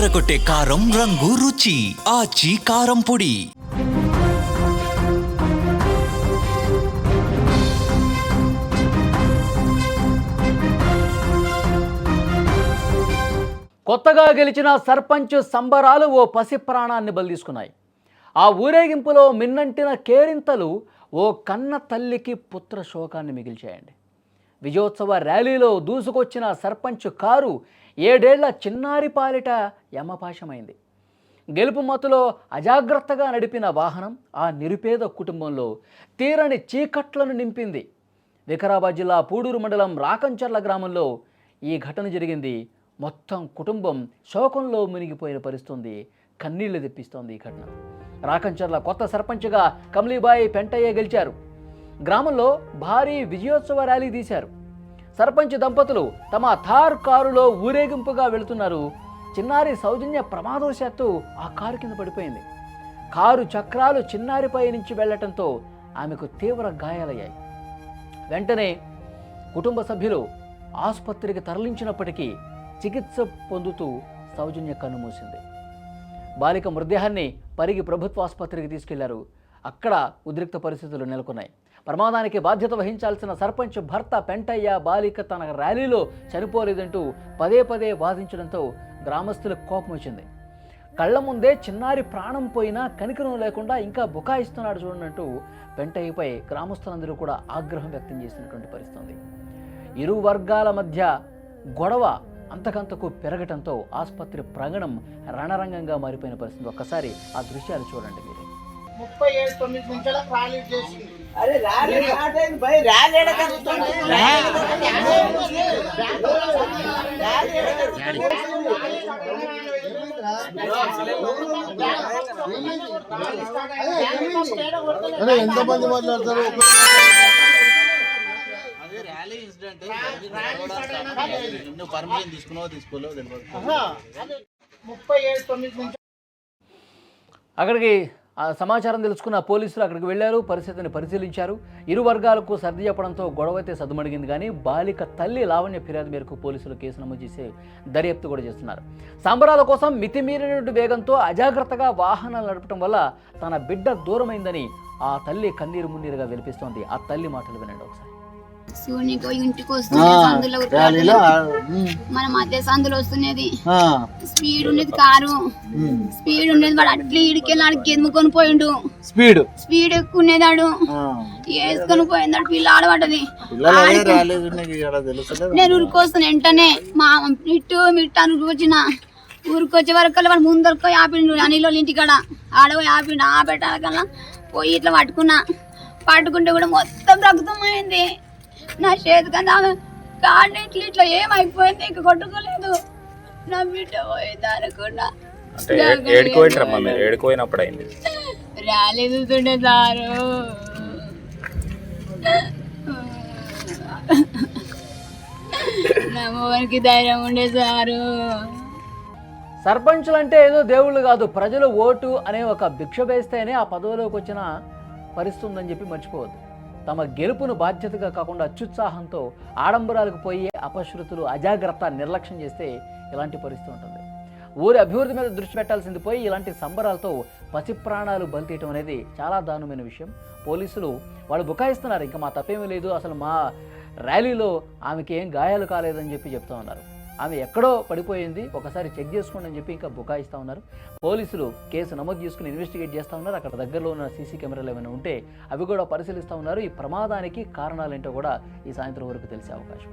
అదరగొట్టే కారం రంగు రుచి ఆచి కారం పొడి. కొత్తగా గెలిచిన సర్పంచ్ సంబరాలు ఓ పసి ప్రాణాన్ని బలిదీసుకున్నాయి. ఆ ఊరేగింపులో మిన్నంటిన కేరింతలు ఓ కన్న తల్లికి పుత్ర శోకాన్ని మిగిల్చాయండి. విజయోత్సవ ర్యాలీలో దూసుకొచ్చిన సర్పంచ్ కారు 7 ఏళ్ల చిన్నారి పాలిట యమపాశమైంది. గెలుపు మత్తులో అజాగ్రత్తగా నడిపిన వాహనం ఆ నిరుపేద కుటుంబంలో తీరని చీకట్లను నింపింది. వికారాబాద్ జిల్లా పూడూరు మండలం రాకంచర్ల గ్రామంలో ఈ ఘటన జరిగింది. మొత్తం కుటుంబం శోకంలో మునిగిపోయిన పరిస్థితుంది. కన్నీళ్లు తెప్పిస్తోంది ఈ ఘటన. రాకంచర్ల కొత్త సర్పంచ్గా కమలీబాయి పెంటయ్య గెలిచారు. గ్రామంలో భారీ విజయోత్సవ ర్యాలీ తీశారు. సర్పంచ్ దంపతులు తమ థార్ కారులో ఊరేగింపుగా వెళుతున్నారు. చిన్నారి సౌజన్య ప్రమాదవశాత్తు ఆ కారు కింద పడిపోయింది. కారు చక్రాలు చిన్నారిపై నుంచి వెళ్లటంతో ఆమెకు తీవ్ర గాయాలయ్యాయి. వెంటనే కుటుంబ సభ్యులు ఆసుపత్రికి తరలించినప్పటికీ చికిత్స పొందుతూ సౌజన్య కన్నుమూసింది. బాలిక మృతదేహాన్ని పరిగి ప్రభుత్వ ఆసుపత్రికి తీసుకెళ్లారు. అక్కడ ఉద్రిక్త పరిస్థితులు నెలకొన్నాయి. ప్రమాదానికి బాధ్యత వహించాల్సిన సర్పంచ్ భర్త పెంటయ్య బాలిక తన ర్యాలీలో చనిపోలేదంటూ పదే పదే వాదించడంతో గ్రామస్తులకు కోపం వచ్చింది. కళ్ల ముందే చిన్నారి ప్రాణం పోయినా కనికరం లేకుండా ఇంకా బుకాయిస్తున్నాడు చూడనంటూ పెంటయ్యపై గ్రామస్తులందరూ కూడా ఆగ్రహం వ్యక్తం చేసినటువంటి పరిస్థితి. ఇరు వర్గాల మధ్య గొడవ అంతకంతకు పెరగటంతో ఆసుపత్రి ప్రాంగణం రణరంగంగా మారిపోయిన పరిస్థితి. ఒక్కసారి ఆ దృశ్యాలు చూడండి మీరు. 37 నిమిషాల ర్యాలీ చేసింది. ఎంతమంది మాట్లాడతారు? పర్మిషన్ తీసుకున్నావో తీసుకోలేవు తెలియదు. 37 అక్కడికి సమాచారం తెలుసుకున్న పోలీసులు అక్కడికి వెళ్లారు. పరిస్థితిని పరిశీలించారు. ఇరు వర్గాలకు సర్ది చెప్పడంతో గొడవ అయితే సద్దుమణిగింది. కానీ బాలిక తల్లి లావణ్య ఫిర్యాదు మేరకు పోలీసులు కేసు నమోదు చేసి దర్యాప్తు కూడా చేస్తున్నారు. సంబరాల కోసం మితిమీరిన వేగంతో అజాగ్రత్తగా వాహనాలు నడపడం వల్ల తన బిడ్డ దూరమైందని ఆ తల్లి కన్నీరు మున్నీరుగా వినిపిస్తోంది. ఆ తల్లి మాటలు వినండి ఒకసారి. సూనికి ఇంటికి వస్తుంది, సందులో మన మధ్య సందులో వస్తున్నది. స్పీడ్ ఉండేది కారు, స్పీడ్ ఉండేది. వాడు అట్లా ఇడికెళ్ళి ఆడికి ఎదుముకొని పోయిండు. స్పీడ్ ఎక్కువ ఉండేదాడు, వేసుకొని పోయిందాడు. పిల్ల ఆడబడ్డది. నేను ఊరికొస్తాను వెంటనే మా ఇటు మిట్టానికి వచ్చిన ఊరికొచ్చే వరకు వాడు ముందరకు ఆపిండు. అనిలో ఇంటికాడ ఆడవ ఆపిండు. ఆపెట్టాలకల్లా పోయి ఇట్లా పట్టుకుంటే కూడా మొత్తం రక్తమైంది. నా చేతి కన్నా కాళ్ళు ఇట్లా ఏమైపోయింది, ఇంక కొట్టుకోలేదు. నా బిడ్డ పోయింది అనుకున్నా. ర్యాలీ చూస్తుండే సారు. నా మొగనికి ధైర్యం ఉండే సారు. సర్పంచులు అంటే ఏదో దేవుళ్ళు కాదు, ప్రజలు ఓటు అనే ఒక భిక్ష వేస్తేనే ఆ పదవిలోకి వచ్చిన పరిస్థితి ఉందని చెప్పి మర్చిపోవద్దు. తమ గెలుపును బాధ్యతగా కాకుండా అత్యుత్సాహంతో ఆడంబరాలకు పోయి అపశృతులు, అజాగ్రత్త, నిర్లక్ష్యం చేస్తే ఇలాంటి పరిస్థితి ఉంటుంది. ఊరి అభివృద్ధి మీద దృష్టి పెట్టాల్సింది పోయి ఇలాంటి సంబరాలతో పసి ప్రాణాలు బలితీయటం అనేది చాలా దారుణమైన విషయం. పోలీసులు వాళ్ళు బుకాయిస్తున్నారు, ఇంకా మా తప్పేమీ లేదు, అసలు మా ర్యాలీలో ఆమెకి ఏం గాయాలు కాలేదని చెప్పి చెప్తా ఉన్నారు. ఆమె ఎక్కడో పడిపోయింది, ఒకసారి చెక్ చేసుకోండి అని చెప్పి ఇంకా బుకాయిస్తూ ఉన్నారు. పోలీసులు కేసు నమోదు చేసుకుని ఇన్వెస్టిగేట్ చేస్తూ ఉన్నారు. అక్కడ దగ్గరలో ఉన్న సీసీ కెమెరాలు ఏమైనా ఉంటే అవి కూడా పరిశీలిస్తూ ఉన్నారు. ఈ ప్రమాదానికి కారణాలేంటో కూడా ఈ సాయంత్రం వరకు తెలిసే అవకాశం.